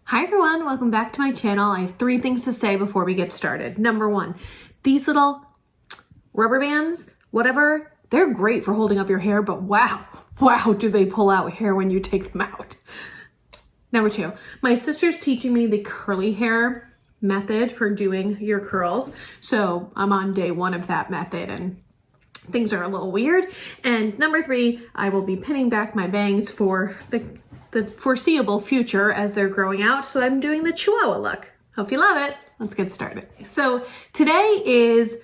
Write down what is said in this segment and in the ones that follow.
Hi everyone, welcome back to my channel. I have 3 things to say before we get started. Number 1, these little rubber bands, whatever, they're great for holding up your hair, but wow, do they pull out hair when you take them out. Number 2, my sister's teaching me the curly hair method for doing your curls. So I'm on day 1 of that method and things are a little weird. And number 3, I will be pinning back my bangs for the foreseeable future as they're growing out. So I'm doing the Chihuahua look. Hope you love it. Let's get started. So today is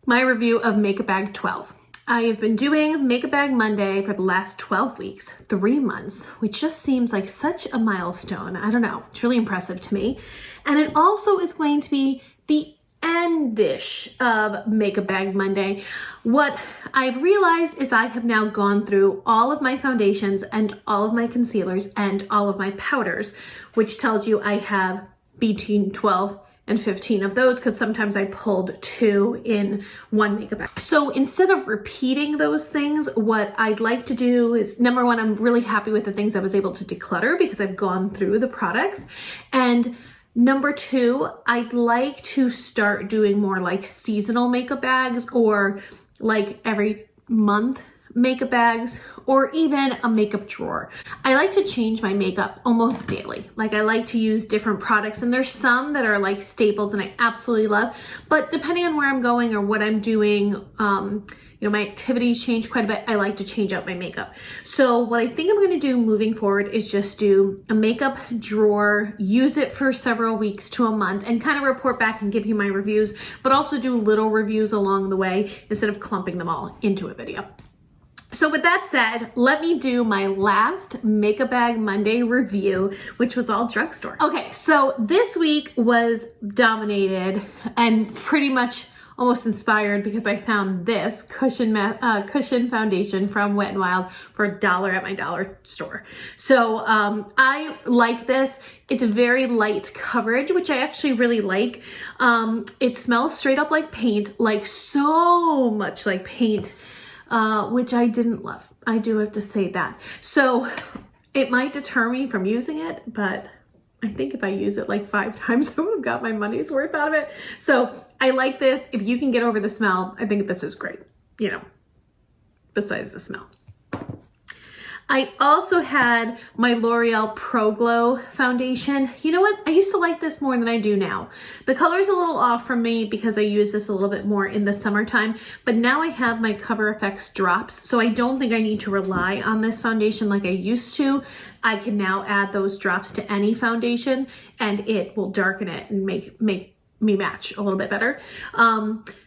my review of Makeup Bag 12. I have been doing Makeup Bag Monday for the last 12 weeks, 3 months, which just seems like such a milestone. I don't know, it's really impressive to me. And it also is going to be the end-ish of Makeup Bag Monday. What I've realized is I have now gone through all of my foundations and all of my concealers and all of my powders, which tells you I have between 12 and 15 of those because sometimes I pulled 2 in one makeup bag. So instead of repeating those things, what I'd like to do is, number 1, I'm really happy with the things I was able to declutter because I've gone through the products. And number 2, I'd like to start doing more like seasonal makeup bags or like every month makeup bags or even a makeup drawer. I like to change my makeup almost daily. Like I like to use different products and there's some that are like staples and I absolutely love, but depending on where I'm going or what I'm doing, my activities change quite a bit. I like to change out my makeup. So what I think I'm going to do moving forward is just do a makeup drawer, use it for several weeks to a month and kind of report back and give you my reviews, but also do little reviews along the way instead of clumping them all into a video. So with that said, let me do my last Makeup Bag Monday review, which was all drugstore. Okay, so this week was dominated and pretty much almost inspired because I found this cushion foundation from Wet n Wild for $1 at my dollar store. So I like this. It's a very light coverage, which I actually really like. It smells straight up like paint, like so much like paint, which I didn't love. I do have to say that. So it might deter me from using it, but I think if I use it like 5 times, I would have got my money's worth out of it. So I like this. If you can get over the smell, I think this is great, besides the smell. I also had my L'Oreal Pro Glow foundation. You know what? I used to like this more than I do now. The color's a little off from me because I use this a little bit more in the summertime, but now I have my Cover FX drops, so I don't think I need to rely on this foundation like I used to. I can now add those drops to any foundation and it will darken it and make me match a little bit better.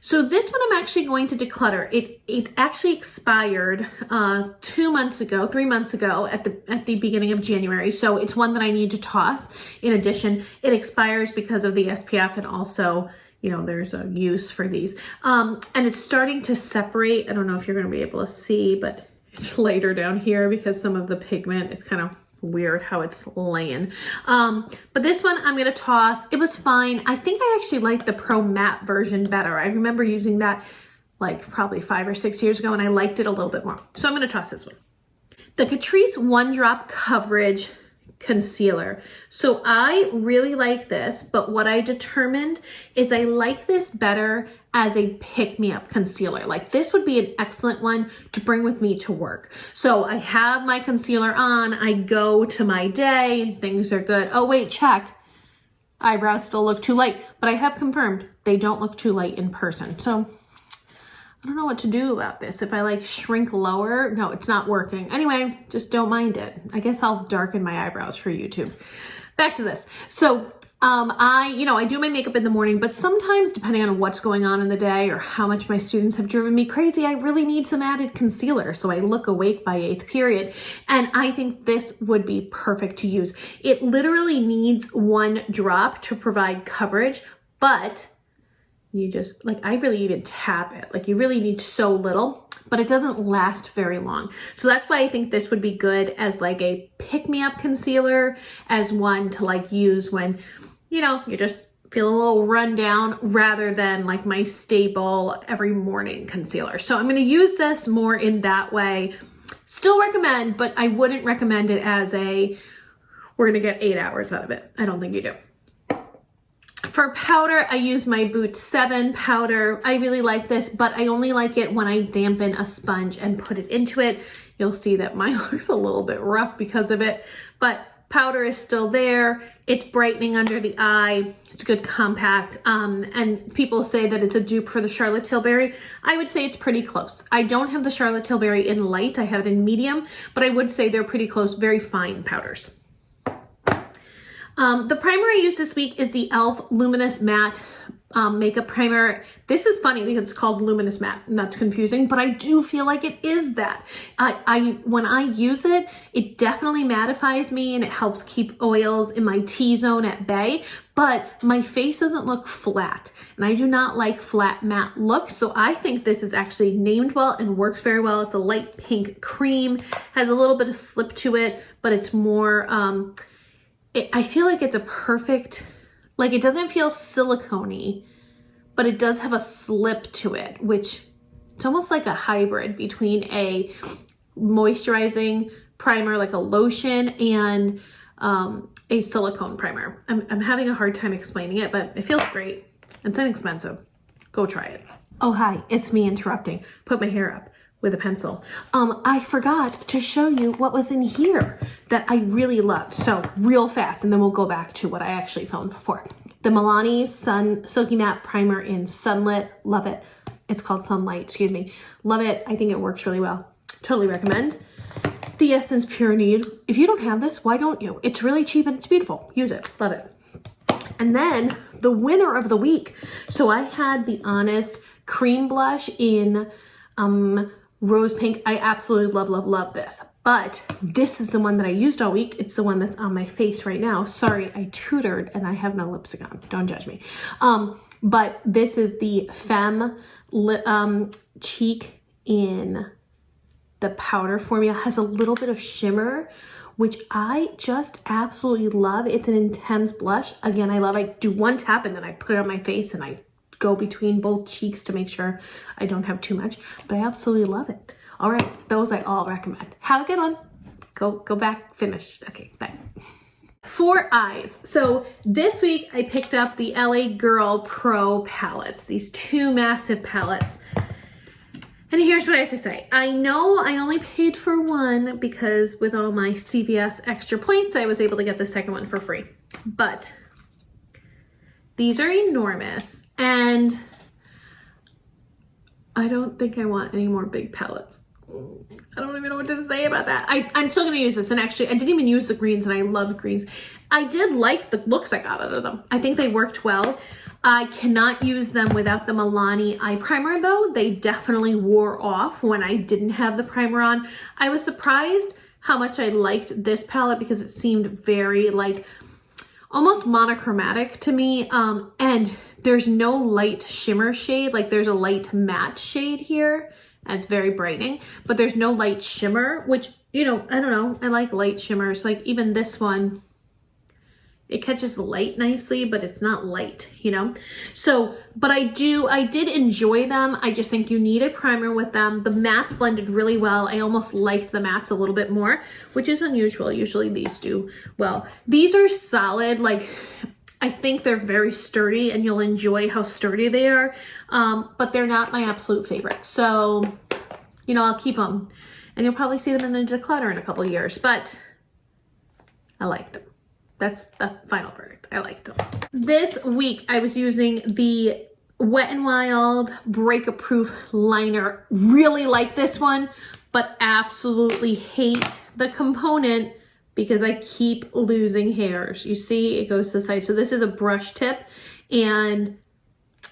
So this one I'm actually going to declutter. It actually expired 3 months ago at the beginning of January. So it's one that I need to toss. In addition, it expires because of the SPF and also, there's a use for these. And it's starting to separate. I don't know if you're going to be able to see, but it's lighter down here because some of the pigment is kind of weird how it's laying. But this one I'm gonna toss. It was fine. I think I actually like the Pro Matte version better. I remember using that like probably 5 or 6 years ago and I liked it a little bit more. So I'm gonna toss this one. The Catrice One Drop Coverage Concealer. So I really like this, but what I determined is I like this better as a pick-me-up concealer. Like this would be an excellent one to bring with me to work. So I have my concealer on, I go to my day and things are good. Oh wait, check. Eyebrows still look too light, but I have confirmed they don't look too light in person. So I don't know what to do about this. If I like shrink lower, no, it's not working. Anyway, just don't mind it. I guess I'll darken my eyebrows for YouTube. Back to this. So I do my makeup in the morning, but sometimes depending on what's going on in the day or how much my students have driven me crazy, I really need some added concealer. So I look awake by 8th period. And I think this would be perfect to use. It literally needs 1 drop to provide coverage, but you just I really even tap it. Like you really need so little, but it doesn't last very long. So that's why I think this would be good as like a pick-me-up concealer, as one to use when, you just feel a little run down rather than like my staple every morning concealer. So I'm going to use this more in that way. Still recommend, but I wouldn't recommend it as a we're gonna get 8 hours out of it. I don't think you do. For powder, I use my Boot 7 powder. I really like this, but I only like it when I dampen a sponge and put it into it. You'll see that mine looks a little bit rough because of it, but powder is still there. It's brightening under the eye. It's good compact. And people say that it's a dupe for the Charlotte Tilbury. I would say it's pretty close. I don't have the Charlotte Tilbury in light. I have it in medium, but I would say they're pretty close, very fine powders. The primer I used this week is the e.l.f. Luminous Matte makeup primer. This is funny because it's called Luminous Matte, and that's confusing, but I do feel like it is that. When I use it, it definitely mattifies me and it helps keep oils in my T-zone at bay, but my face doesn't look flat, and I do not like flat matte looks, so I think this is actually named well and works very well. It's a light pink cream, has a little bit of slip to it, but it's more, I feel like it's a perfect, like it doesn't feel silicone-y, but it does have a slip to it, which it's almost like a hybrid between a moisturizing primer, like a lotion, and a silicone primer. I'm having a hard time explaining it, but it feels great. It's inexpensive. Go try it. Oh, hi, it's me interrupting. Put my hair up with a pencil. I forgot to show you what was in here that I really loved. So real fast, and then we'll go back to what I actually filmed before. The Milani Sun Silky Matte Primer in Sunlit. Love it. It's called Sunlight, excuse me. Love it. I think it works really well. Totally recommend. The Essence Pure Nude. If you don't have this, why don't you? It's really cheap and it's beautiful. Use it. Love it. And then the winner of the week. So I had the Honest Cream Blush in Rose Pink. I absolutely love, love, love this. But this is the one that I used all week. It's the one that's on my face right now. Sorry, I tutored and I have no lipstick on. Don't judge me. But this is the Femme Cheek in the powder formula. It has a little bit of shimmer, which I just absolutely love. It's an intense blush. Again, I do one tap and then I put it on my face and I go between both cheeks to make sure I don't have too much, but I absolutely love it. All right, those I all recommend. Have a good one. Go back, finish. Okay, bye. For eyes. So this week I picked up the LA Girl Pro palettes, these two massive palettes. And here's what I have to say. I know I only paid for one because with all my CVS extra points, I was able to get the second one for free. But these are enormous, and I don't think I want any more big palettes. I don't even know what to say about that. I'm still gonna use this, and actually I didn't even use the greens, and I love greens. I did like the looks I got out of them. I think they worked well. I cannot use them without the Milani eye primer though. They definitely wore off when I didn't have the primer on. I was surprised how much I liked this palette because it seemed very like almost monochromatic to me. And there's no light shimmer shade. Like there's a light matte shade here and it's very brightening, but there's no light shimmer, which, you know, I don't know. I like light shimmers. Like even this one, it catches the light nicely, but it's not light, you know? So, but I did enjoy them. I just think you need a primer with them. The mattes blended really well. I almost liked the mattes a little bit more, which is unusual. Usually these do well. These are solid. Like, I think they're very sturdy and you'll enjoy how sturdy they are. But they're not my absolute favorite. So, you know, I'll keep them and you'll probably see them in the declutter in a couple of years, but I liked them. That's the final verdict. I liked them. This week, I was using the Wet n Wild Break Proof Liner. Really like this one, but absolutely hate the component because I keep losing hairs. You see, it goes to the side. So this is a brush tip, and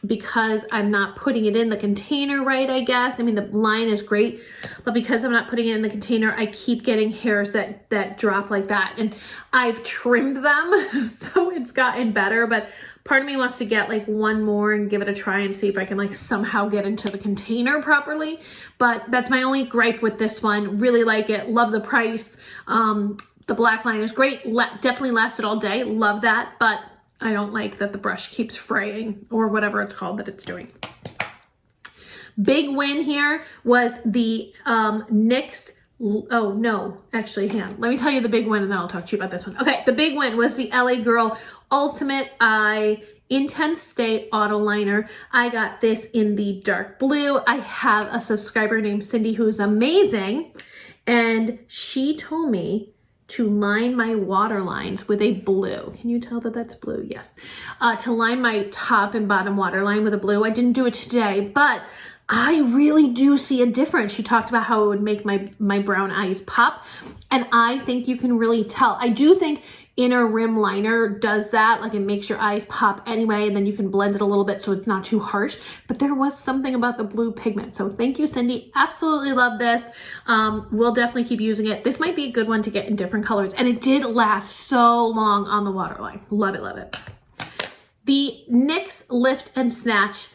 because I'm not putting it in the container right, I guess. I mean, the line is great, but because I'm not putting it in the container, I keep getting hairs that drop like that. And I've trimmed them, so it's gotten better, but part of me wants to get like one more and give it a try and see if I can like somehow get into the container properly. But that's my only gripe with this one. Really like it. Love the price. The black line is great. Definitely lasted all day. Love that, but I don't like that the brush keeps fraying or whatever it's called that it's doing. Big win here was the NYX Oh no, actually, hang on. Let me tell you the big win and then I'll talk to you about this one. Okay, the big win was the LA Girl Ultimate Eye Intense Stay Auto Liner. I got this in the dark blue. I have a subscriber named Cindy who's amazing, and she told me to line my water lines with a blue. Can you tell that that's blue? Yes. To line my top and bottom water line with a blue. I didn't do it today, but I really do see a difference. She talked about how it would make my brown eyes pop, and I think you can really tell. I do think inner rim liner does that, like it makes your eyes pop anyway, and then you can blend it a little bit so it's not too harsh, but there was something about the blue pigment. So thank you, Cindy. Absolutely love this. We'll definitely keep using it. This might be a good one to get in different colors, and it did last so long on the waterline. Love it, love it. The NYX Lift and Snatch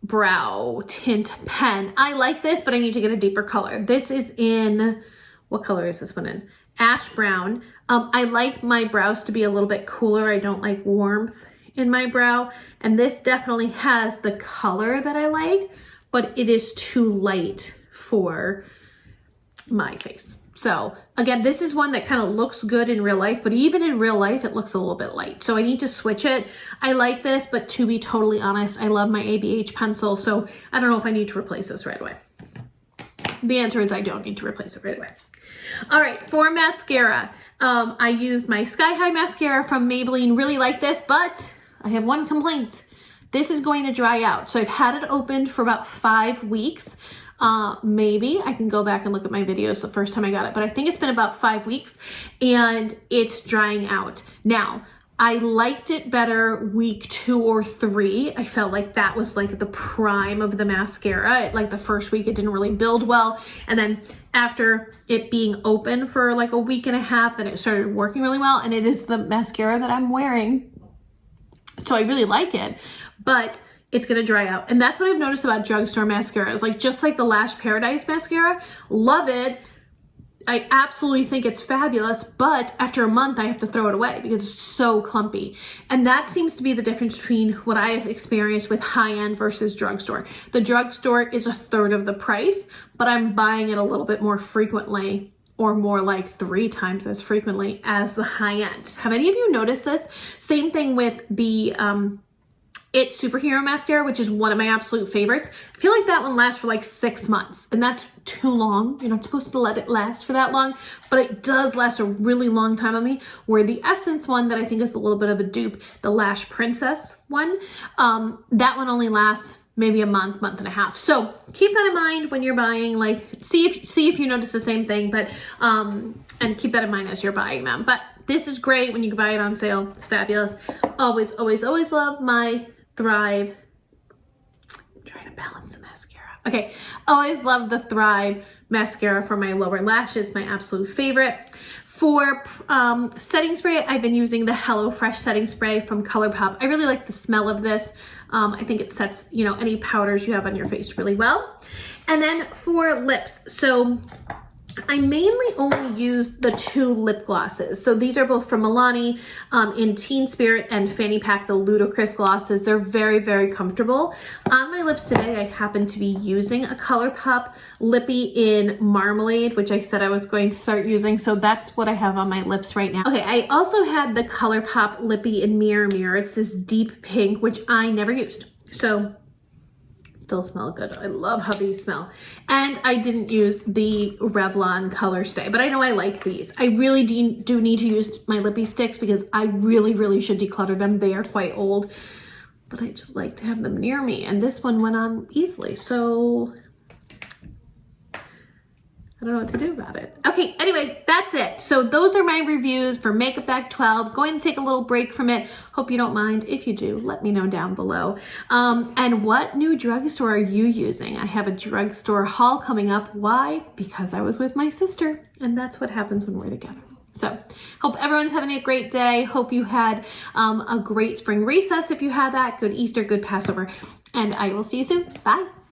brow tint pen. I like this, but I need to get a deeper color. This is in, what color is this one in? Ash brown. I like my brows to be a little bit cooler. I don't like warmth in my brow. And this definitely has the color that I like, but it is too light for my face. So again, this is one that kind of looks good in real life, but even in real life, it looks a little bit light. So I need to switch it. I like this, but to be totally honest, I love my ABH pencil. So I don't know if I need to replace this right away. The answer is I don't need to replace it right away. All right, for mascara, I used my Sky High mascara from Maybelline. Really like this, but I have one complaint. This is going to dry out. So I've had it opened for about 5 weeks. Maybe I can go back and look at my videos the first time I got it, but I think it's been about 5 weeks and it's drying out. Now, I liked it better week 2 or 3. I felt like that was like the prime of the mascara. Like the first week, it didn't really build well. And then after it being open for like a week and a half, then it started working really well. And it is the mascara that I'm wearing. So I really like it, but it's gonna dry out. And that's what I've noticed about drugstore mascaras. Like just like the Lash Paradise mascara, love it. I absolutely think it's fabulous, but after a month I have to throw it away because it's so clumpy. And that seems to be the difference between what I have experienced with high-end versus drugstore. The drugstore is 1/3 of the price, but I'm buying it a little bit more frequently, or more like 3 times as frequently as the high-end. Have any of you noticed this? Same thing with the It Superhero mascara, which is one of my absolute favorites. I feel like that one lasts for like 6 months, and that's too long. You're not supposed to let it last for that long, but it does last a really long time on me. Where the Essence one that I think is a little bit of a dupe, the Lash Princess one, that one only lasts maybe a month, month and a half. So keep that in mind when you're buying, like see if you notice the same thing, but and keep that in mind as you're buying them. But this is great when you can buy it on sale. It's fabulous. Always, always, always love my Thrive. I'm trying to balance the mascara. Okay, always love the Thrive mascara for my lower lashes, my absolute favorite. For setting spray, I've been using the Hello Fresh setting spray from ColourPop. I really like the smell of this. I think it sets, you know, any powders you have on your face really well. And then for lips, so I mainly only use the 2 lip glosses. So these are both from Milani in Teen Spirit and Fanny Pack, the Ludicrous glosses. They're very, very comfortable. On my lips today, I happen to be using a ColourPop Lippy in Marmalade, which I said I was going to start using. So that's what I have on my lips right now. Okay, I also had the ColourPop Lippy in Mirror Mirror. It's this deep pink, which I never used. So still smell good. I love how these smell. And I didn't use the Revlon Color Stay, but I know I like these. I really do need to use my lippy sticks because I really, really should declutter them. They are quite old, but I just like to have them near me. And this one went on easily, so I don't know what to do about it. Okay, anyway, that's it. So those are my reviews for Makeup Bag 12. Going to take a little break from it. Hope you don't mind. If you do, let me know down below. And what new drugstore are you using? I have a drugstore haul coming up. Why? Because I was with my sister, and that's what happens when we're together. So hope everyone's having a great day. Hope you had a great spring recess if you had that. Good Easter, good Passover. And I will see you soon. Bye.